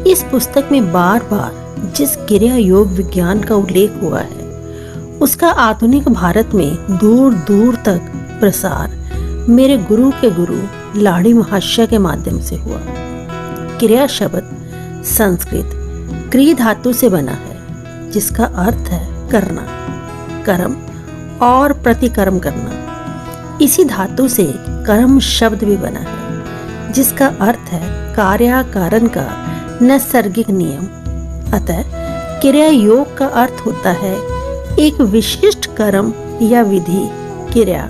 इस पुस्तक में बार बार जिस क्रिया योग विज्ञान का उल्लेख हुआ है उसका आधुनिक भारत में दूर दूर तक प्रसार मेरे गुरु के गुरु लाड़ी महाशय के माध्यम से हुआ। क्रिया शब्द संस्कृत क्री धातु से बना है जिसका अर्थ है करना, कर्म और प्रतिकर्म करना। इसी धातु से कर्म शब्द भी बना है जिसका अर्थ है कार्य कारण का नैसर्गिक नियम। अतः क्रिया योग का अर्थ होता है एक विशिष्ट कर्म या विधि क्रिया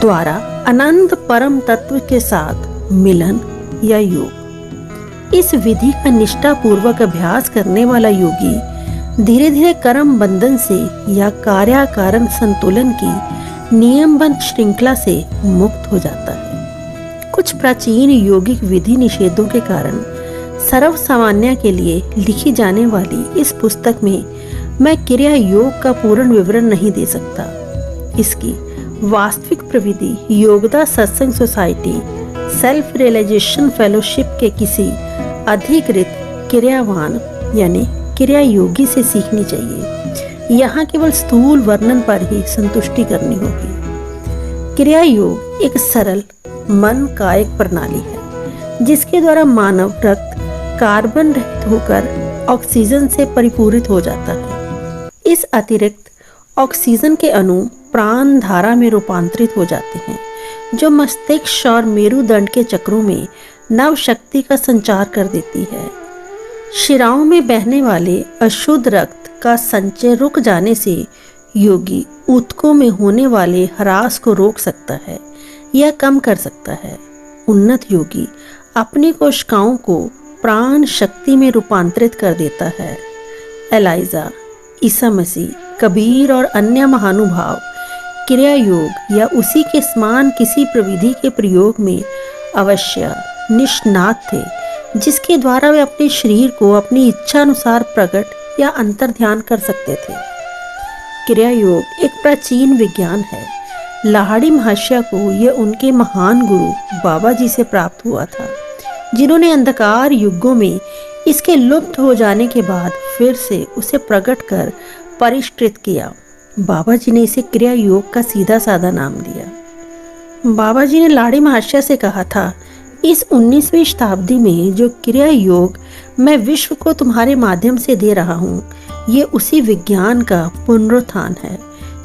द्वारा अनंत परम तत्व के साथ मिलन या योग। इस विधि का निष्ठा पूर्वक अभ्यास करने वाला योगी धीरे धीरे कर्म बंधन से या कार्य कारण संतुलन की नियमबद्ध श्रृंखला से मुक्त हो जाता है। कुछ प्राचीन यौगिक विधि निषेधों के कारण सर्व सामान्य के लिए लिखी जाने वाली इस पुस्तक में मैं क्रिया योग का पूर्ण विवरण नहीं दे सकता। इसकी वास्तविक प्रविधि योगदा सत्संग सोसाइटी सेल्फ रियलाइजेशन फेलोशिप के किसी अधिकृत क्रियावान यानी क्रिया योगी से सीखनी चाहिए। यहाँ केवल स्थूल वर्णन पर ही संतुष्टि करनी होगी। क्रिया योग एक सरल मन कायिक प्रणाली है जिसके द्वारा मानव रक्त कार्बन रहित होकर ऑक्सीजन से परिपूरित हो जाता है। इस अतिरिक्त ऑक्सीजन के अणु प्राण धारा में रूपांतरित हो जाते हैं जो मस्तिष्क और मेरुदंड के चक्रों में नव शक्ति का संचार कर देती है। शिराओं में बहने वाले अशुद्ध रक्त का संचय रुक जाने से योगी ऊतकों में होने वाले ह्रास को रोक सकता है या कम कर सकता है। उन्नत योगी अपनी कोशिकाओं को प्राण शक्ति में रूपांतरित कर देता है। एलाइजा, ईसा मसीह, कबीर और अन्य महानुभाव क्रिया योग या उसी के समान किसी प्रविधि के प्रयोग में अवश्य निष्णात थे जिसके द्वारा वे अपने शरीर को अपनी इच्छा अनुसार प्रकट या अंतर ध्यान कर सकते थे। क्रिया योग एक प्राचीन विज्ञान है। लाड़ी महाशय को यह उनके महान गुरु बाबा जी से प्राप्त हुआ था जिन्होंने अंधकार युगों में इसके लुप्त हो जाने के बाद फिर से उसे प्रकट कर परिष्कृत किया। बाबा जी ने इसे क्रिया योग का सीधा साधा नाम दिया। बाबा जी ने लाड़ी महाशय से कहा था, इस 19वीं शताब्दी में जो क्रिया योग मैं विश्व को तुम्हारे माध्यम से दे रहा हूँ ये उसी विज्ञान का पुनरुत्थान है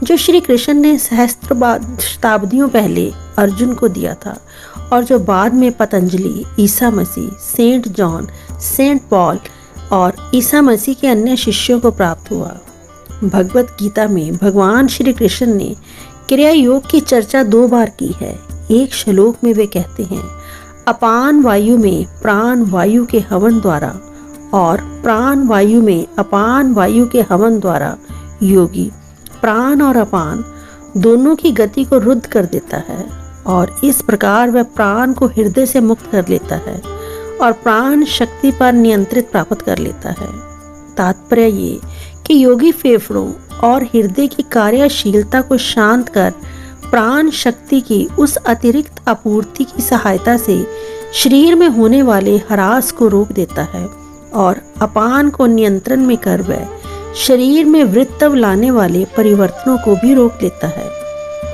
जो श्री कृष्ण ने सहस्त्र शताब्दियों पहले अर्जुन को दिया था और जो बाद में Patanjali, Isa Masih, Saint John, Saint Paul और ईसा मसीह के अन्य शिष्यों को प्राप्त हुआ। भगवत गीता में भगवान श्री कृष्ण ने क्रिया योग की चर्चा 2 बार की है। एक श्लोक में वे कहते हैं, अपान वायु में प्राण वायु के हवन द्वारा और प्राण वायु में अपान वायु के हवन द्वारा योगी प्राण और अपान दोनों की गति को रुद्ध कर देता है और इस प्रकार वह प्राण को हृदय से मुक्त कर लेता है और प्राण शक्ति पर नियंत्रित प्राप्त कर लेता है। तात्पर्य ये कि योगी फेफड़ों और हृदय की कार्यशीलता को शांत कर प्राण शक्ति की उस अतिरिक्त आपूर्ति की सहायता से शरीर में होने वाले ह्रास को रोक देता है और अपान को नियंत्रण में कर वह शरीर में वृत्तव लाने वाले परिवर्तनों को भी रोक लेता है।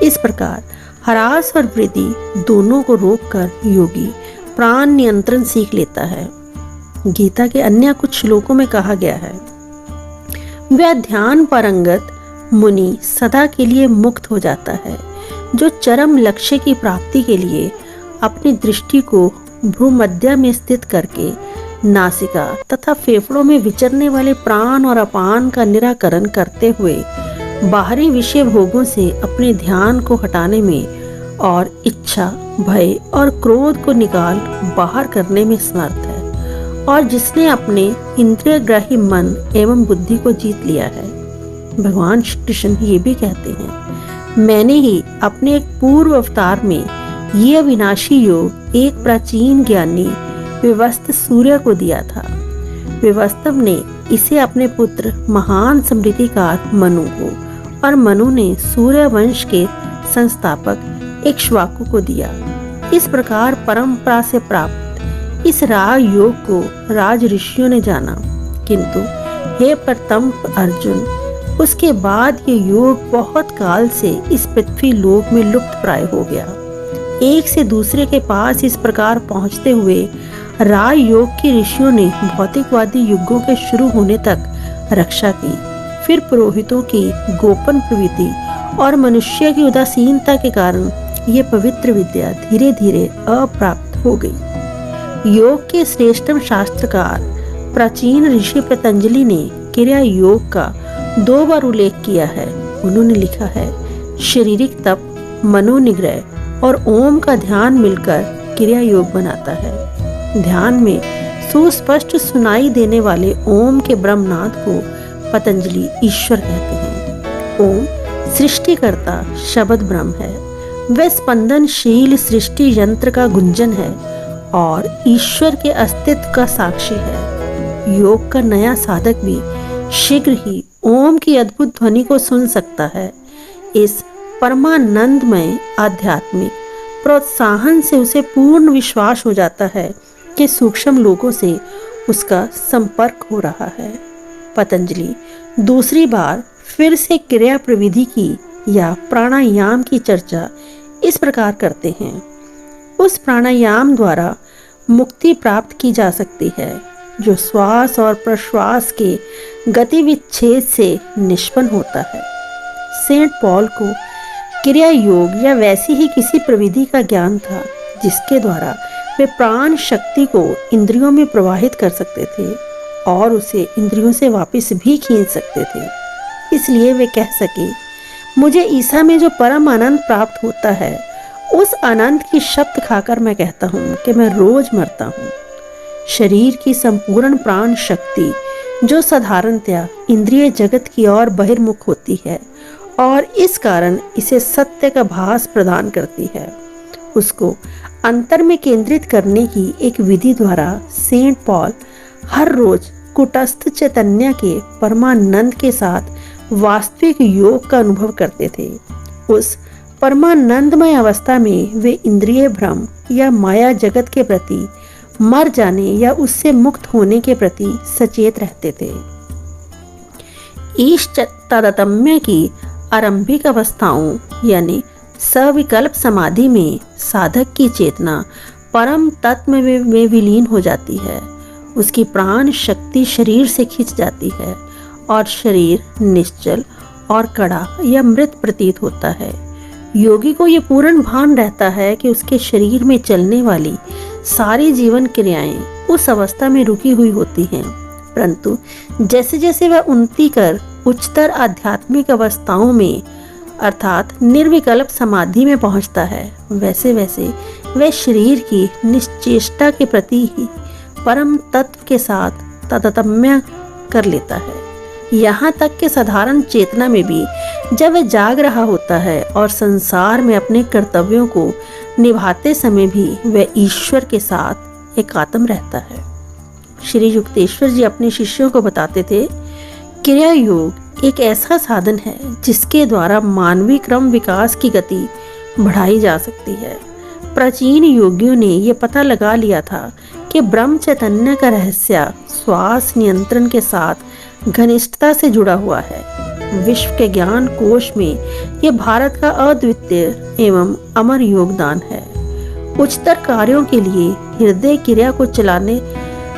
इस प्रकार ह्रास और वृद्धि दोनों को रोककर योगी प्राण नियंत्रण सीख लेता है। गीता के अन्य कुछ श्लोकों में कहा गया है, वह ध्यान परंगत मुनि सदा के लिए मुक्त हो जाता है जो चरम लक्ष्य की प्राप्ति के लिए अपनी दृष्टि को भ्रूमध्य में स्थित करके नासिका तथा फेफड़ों में विचरने वाले प्राण और अपान का निराकरण करते हुए बाहरी विषय भोगों से अपने ध्यान को हटाने में और इच्छा, भय और क्रोध को निकाल बाहर करने में समर्थ है और जिसने अपने इंद्रियग्राही मन एवं बुद्धि को जीत लिया है। भगवान श्री कृष्ण ये भी कहते हैं, मैंने ही अपने एक पूर्व अवतार में ये अविनाशी योग एक प्राचीन ज्ञानी विवस्त सूर्य को दिया था। विवस्तव ने इसे अपने पुत्र महान स्मृतिकार मनु को और मनु ने सूर्य वंश के संस्थापक इक्ष्वाकु को दिया। इस प्रकार परंपरा से प्राप्त इस राज योग को राज ऋषियों ने जाना, किंतु हे प्रतंप अर्जुन, उसके बाद ये योग बहुत काल से इस पृथ्वी लोक में लुप्त प्राय हो गया। एक से दूसरे के पास इस प्रकार पहुंचते हुए राज योग के ऋषियों ने भौतिकवादी युगों के शुरू होने तक रक्षा की। फिर पुरोहितों की गोपन प्रवृत्ति और मनुष्य की उदासीनता के कारण ये पवित्र विद्या धीरे धीरे अप्राप्त हो गई। योग के श्रेष्ठतम शास्त्रकार प्राचीन ऋषि पतंजलि ने क्रिया योग का 2 बार उल्लेख किया है। उन्होंने लिखा है, शारीरिक तप, मनोनिग्रह और ओम का ध्यान मिलकर क्रिया योग बनाता है। ध्यान में सुस्पष्ट सुनाई देने वाले ओम के ब्रह्मनाद को पतंजलि ईश्वर कहते हैं। ओम सृष्टिकर्ता शब्द ब्रह्म है। वह स्पंदनशील सृष्टि यंत्र का गुंजन है और ईश्वर के अस्तित्व का साक्षी है। योग का नया साधक भी शीघ्र ही ओम की अद्भुत ध्वनि को सुन सकता है। इस परमानंदमय आध्यात्मिक प्रोत्साहन से उसे पूर्ण विश्वास हो जाता है कि सूक्ष्म लोगों से उसका संपर्क हो रहा है। पतंजलि दूसरी बार फिर से क्रिया प्रविधि की या प्राणायाम की चर्चा इस प्रकार करते हैं। उस प्राणायाम द्वारा मुक्ति प्राप्त की जा सकती है जो श्वास और प्रश्वास के गति विच्छेद से निष्पन्न होता है। सेंट पॉल को क्रिया योग या वैसी ही किसी प्रविधि का ज्ञान था जिसके द्वारा वे प्राण शक्ति को इंद्रियों में प्रवाहित कर सकते थे और उसे इंद्रियों से वापस भी खींच सकते थे। इसलिए वे कह सके, मुझे ईसा में जो परम आनंद प्राप्त होता है, उस आनंद की शब्द खाकर मैं कहता हूँ कि मैं रोज मरता हूँ। शरीर की संपूर्ण प्राण शक्ति जो साधारणतया इंद्रिय जगत की ओर बहिर्मुख होती है और इस कारण इसे सत्य का भास प्रदान करती है, उसको अंतर में केंद्रित करने की एक विधि द्वारा सेंट पॉल हर रोज कुटस्थ चैतन्य के परमानंद के साथ वास्तविक योग का अनुभव करते थे। उस परमानंदमय अवस्था में वे इंद्रिय भ्रम या माया जगत के प्रति मर जाने या उससे मुक्त होने के प्रति सचेत रहते थे। ईश तारतम्य की आरंभिक अवस्थाओं यानी सविकल्प समाधि में साधक की चेतना परम तत्व में विलीन हो जाती है। उसकी प्राण शक्ति शरीर से खिंच जाती है और शरीर निश्चल और कड़ा या मृत प्रतीत होता है। योगी को ये पूर्ण भान रहता है कि उसके शरीर में चलने वाली सारी जीवन क्रियाएं उस अवस्था में रुकी हुई होती हैं, परंतु जैसे जैसे वह उन्नति कर उच्चतर आध्यात्मिक अवस्थाओं में अर्थात निर्विकल्प समाधि में पहुंचता है, वैसे वैसे वह शरीर की निश्चेष्टा के प्रति ही परम तत्व के साथ तादात्म्य कर लेता है। यहाँ तक कि साधारण चेतना में भी जब वह जाग रहा होता है और संसार में अपने कर्तव्यों को निभाते समय भी वह ईश्वर के साथ एकात्म रहता है। श्री युक्तेश्वर जी अपने शिष्यों को बताते थे, क्रिया योग एक ऐसा साधन है जिसके द्वारा मानवीय क्रम विकास की गति बढ़ाई जा सकती है। प्राचीन योगियों ने यह पता लगा लिया था कि ब्रह्म चैतन्य का रहस्य श्वास नियंत्रण के साथ घनिष्ठता से जुड़ा हुआ है। विश्व के ज्ञान कोश में यह भारत का अद्वितीय एवं अमर योगदान है। उच्चतर कार्यों के लिए हृदय क्रिया को चलाने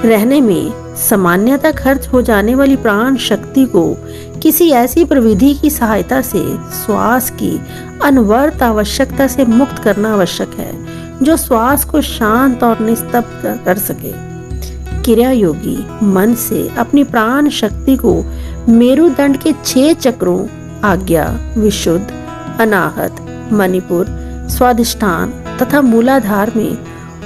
रहने में सामान्यतः खर्च हो जाने वाली प्राण शक्ति को किसी ऐसी प्रविधि की सहायता से श्वास की अनवरत आवश्यकता से मुक्त करना आवश्यक है जो श्वास को शांत और निस्तब्ध कर सके। क्रिया योगी मन से अपनी प्राण शक्ति को मेरुदंड के 6 चक्रों आज्ञा, विशुद्ध, अनाहत, मणिपुर, स्वादिष्ठान तथा मूलाधार में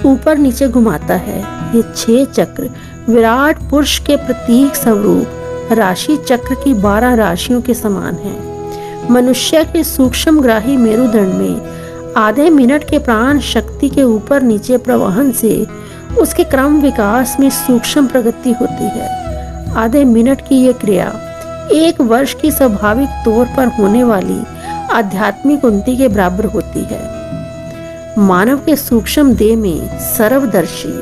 ऊपर नीचे घुमाता है। ये 6 चक्र विराट पुरुष के प्रतीक स्वरूप राशि चक्र की 12 राशियों के समान हैं। मनुष्य के सूक्ष्म ग्राही मेरुदंड में आधे मिनट के प्राण शक्ति के ऊपर नीचे प्रवहन से उसके क्रम विकास में सूक्ष्म प्रगति होती है। आधे मिनट की यह क्रिया 1 वर्ष की स्वाभाविक तौर पर होने वाली आध्यात्मिक उन्नति के बराबर होती है। मानव के सूक्ष्म देह में सर्वदर्शी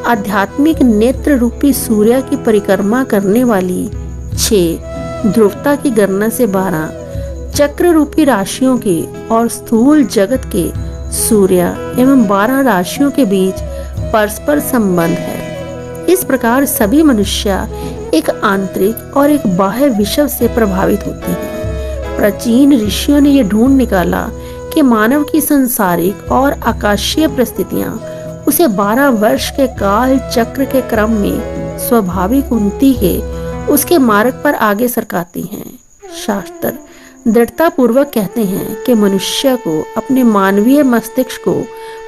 आध्यात्मिक नेत्र रूपी सूर्य की परिक्रमा करने वाली 6, ध्रुवता की गणना से 12, चक्र रूपी राशियों के और स्थूल जगत के सूर्य एवं 12 राशियों के बीच परस्पर संबंध है। इस प्रकार सभी मनुष्य एक आंतरिक और एक बाह्य विषय से प्रभावित होते हैं। प्राचीन ऋषियों ने यह ढूंढ निकाला कि मानव की सांसारिक और आकाशीय परिस्थितियां उसे 12 वर्ष के काल चक्र के क्रम में स्वाभाविक उन्नति के उसके मार्ग पर आगे सरकाती हैं। शास्त्र दृढ़ता पूर्वक कहते हैं कि मनुष्य को अपने मानवीय मस्तिष्क को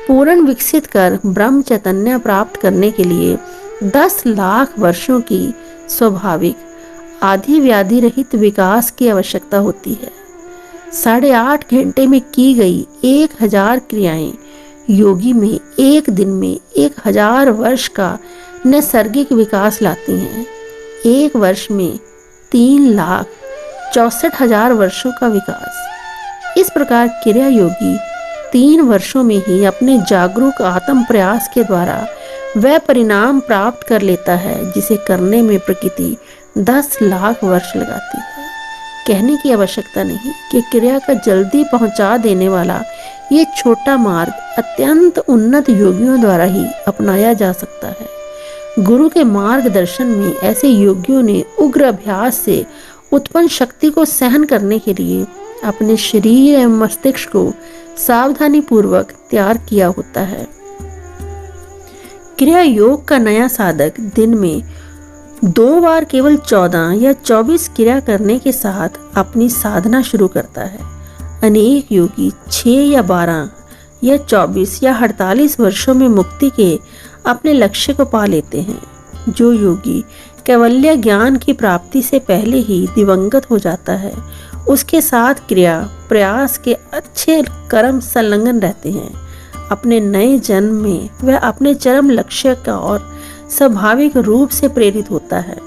पूर्ण विकसित कर ब्रह्म चैतन्य प्राप्त करने के लिए 10 लाख वर्षों की स्वाभाविक आधि व्याधि रहित विकास की आवश्यकता होती है। 8.5 घंटे में की गई 1000 क्रियाएं योगी में एक दिन में 1000 वर्ष का नैसर्गिक विकास लाती हैं। एक वर्ष में 3,64,000 वर्षों का विकास। इस प्रकार क्रिया योगी 3 वर्षों में ही अपने जागरूक आत्म प्रयास के द्वारा वह परिणाम प्राप्त कर लेता है जिसे करने में प्रकृति 10 लाख वर्ष लगाती है। कहने की आवश्यकता नहीं कि क्रिया का जल्दी पहुंचा देने वाला ये छोटा मार्ग अत्यंत उन्नत योगियों द्वारा ही अपनाया जा सकता है। गुरु के मार्गदर्शन में ऐसे योगियों ने उग्र अभ्यास से उत्पन्न शक्ति को सहन करने के लिए अपने शरीर एवं मस्तिष्क को सावधानी पूर्वक तैयार किया होता है। क्रिया योग का नया साधक दिन में 2 बार केवल 14 या 24 क्रिया करने के साथ अपनी साधना शुरू करता है। अनेक योगी 6 या 12 या 24 या 48 वर्षों में मुक्ति के अपने लक्ष्य को पा लेते हैं। जो योगी कैवल्य ज्ञान की प्राप्ति से पहले ही दिवंगत हो जाता है, उसके साथ क्रिया प्रयास के अच्छे कर्म संलग्न रहते हैं। अपने नए जन्म में वह अपने चरम लक्ष्य का और स्वाभाविक रूप से प्रेरित होता है।